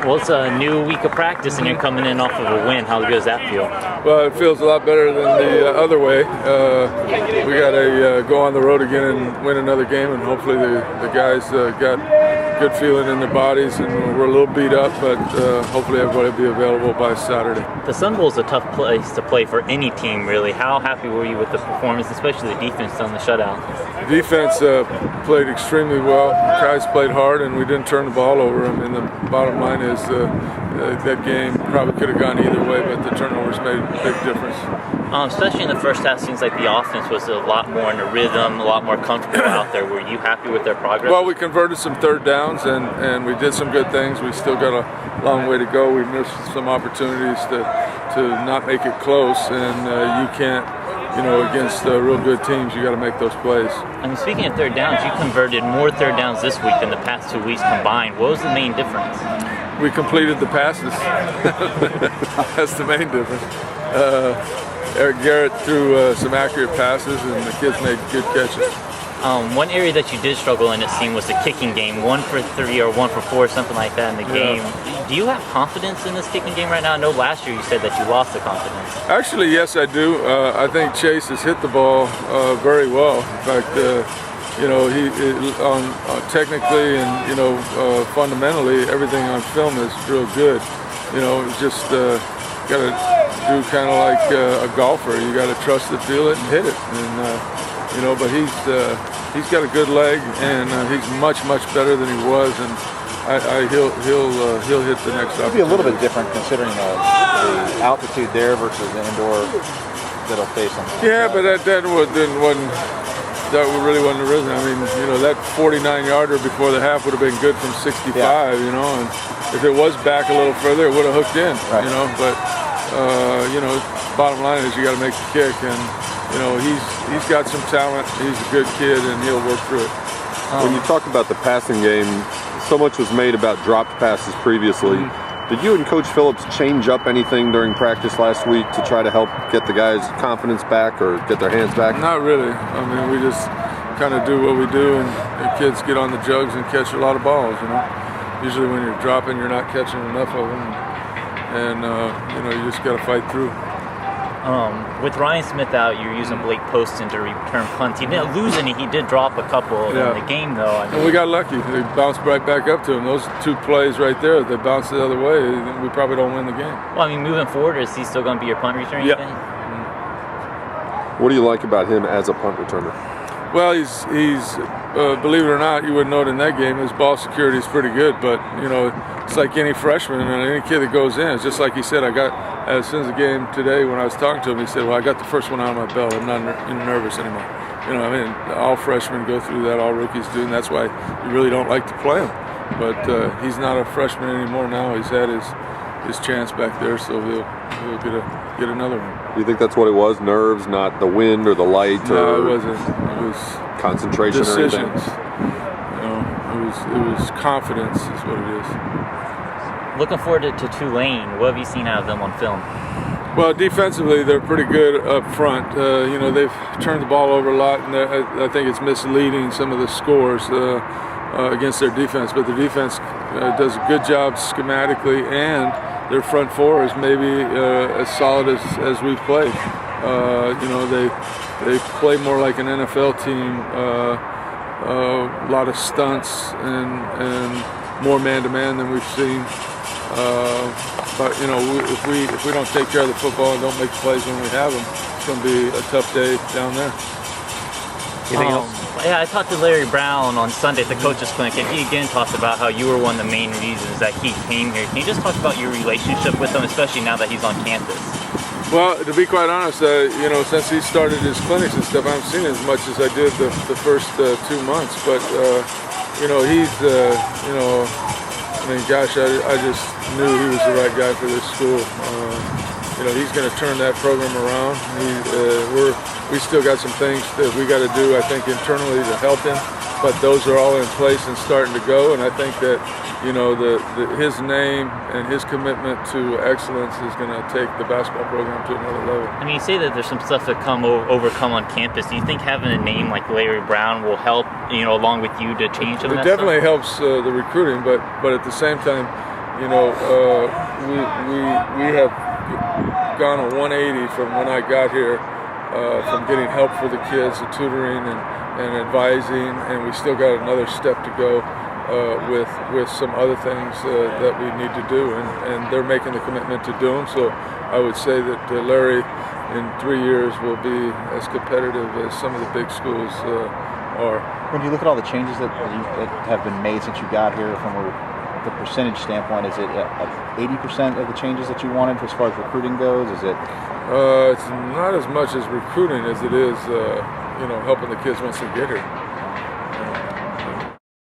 Well, it's a new week of practice, and you're coming in off of a win. How good does that feel? Well, it feels a lot better than the other way. We got to go on the road again and win another game, and hopefully the guys got good feeling in their bodies, and we're a little beat up, but hopefully everybody will be available by Saturday. The Sun Bowl is a tough place to play for any team, really. How happy were you with the performance, especially the defense on the shutout? The defense played extremely well. The guys played hard, and we didn't turn the ball over. I mean, the bottom line is that game probably could have gone either way, but the turnovers made a big difference. Especially in the first half, seems like the offense was a lot more in a rhythm, a lot more comfortable out there. Were you happy with their progress? Well, we converted some third downs, and we did some good things. We still got a long way to go. We missed some opportunities to not make it close, and you can't, against real good teams, you got to make those plays. I mean, speaking of third downs, you converted more third downs this week than the past 2 weeks combined. What was the main difference? We completed the passes. That's the main difference. Eric Garrett threw some accurate passes, and the kids made good catches. One area that you did struggle in, it seemed, was the kicking game. 1 for 3 or 1 for 4, something like that in the game. Do you have confidence in this kicking game right now? I know last year you said that you lost the confidence. Actually, yes, I do. I think Chase has hit the ball very well. In fact, he technically and fundamentally, everything on film is real good. Just got to do kind of like a golfer. You got to trust it, feel it, and hit it. And but he's got a good leg, and he's much better than he was, and he'll hit the next. It'll be a little bit different considering the altitude there versus the indoor that'll face him. Yeah, but that really wasn't the reason. I mean, that 49-yarder before the half would have been good from 65. Yeah. And if it was back a little further, it would have hooked in. Right. But bottom line is you got to make the kick, and he's got some talent. He's a good kid, and he'll work through it. When you talk about the passing game, so much was made about dropped passes previously. Did you and Coach Phillips change up anything during practice last week to try to help get the guys' confidence back or get their hands back? Not really. I mean, we just kind of do what we do, and the kids get on the jugs and catch a lot of balls. Usually when you're dropping, you're not catching enough of them, and you just got to fight through. With Ryan Smith out, you're using Blake Poston to return punts. He didn't lose any. He did drop a couple in the game, though. And we got lucky. They bounced right back up to him. Those 2 plays right there, they bounced the other way. We probably don't win the game. Well, I mean, moving forward, is he still going to be your punt returner? Yeah. What do you like about him as a punt returner? Well, he's believe it or not, you wouldn't know it in that game. His ball security is pretty good, but it's like any freshman and any kid that goes in. It's just like he said. As soon as the game today, when I was talking to him, he said, "Well, I got the first one out of my belt. I'm not nervous anymore." All freshmen go through that. All rookies do, and that's why you really don't like to play him. But he's not a freshman anymore now. He's had his chance back there, so he'll get another one. Do you think that's what it was? Nerves, not the wind or the light? No, it wasn't. It was concentration decisions. Or anything? It was confidence is what it is. Looking forward to Tulane. What have you seen out of them on film? Well, defensively, they're pretty good up front. They've turned the ball over a lot, and I think it's misleading some of the scores against their defense. But the defense does a good job schematically, and their front four is maybe as solid as we've played. They play more like an NFL team. A lot of stunts and more man-to-man than we've seen. But if we don't take care of the football and don't make plays when we have them, it's going to be a tough day down there. Anything else? Yeah, I talked to Larry Brown on Sunday at the coaches clinic, and he again talked about how you were one of the main reasons that he came here. Can you just talk about your relationship with him, especially now that he's on campus? Well, to be quite honest, since he started his clinics and stuff, I haven't seen as much as I did the first 2 months. But he's I just knew he was the right guy for this school. He's going to turn that program around. We still got some things that we got to do, I think, internally to help him. But those are all in place and starting to go. And I think that his name and his commitment to excellence is going to take the basketball program to another level. I mean, you say that there's some stuff that overcome on campus. Do you think having a name like Larry Brown will help, along with you to change some of that It definitely stuff? helps the recruiting, but at the same time, you know, we have gone a 180 from when I got here, from getting help for the kids, the tutoring and advising, and we still got another step to go with some other things that we need to do, and they're making the commitment to do them. So I would say that Larry in 3 years will be as competitive as some of the big schools are. When you look at all the changes that have been made since you got here, from the percentage standpoint, is it 80% of the changes that you wanted as far as recruiting goes? Is it? It's not as much as recruiting as it is, helping the kids once they get here.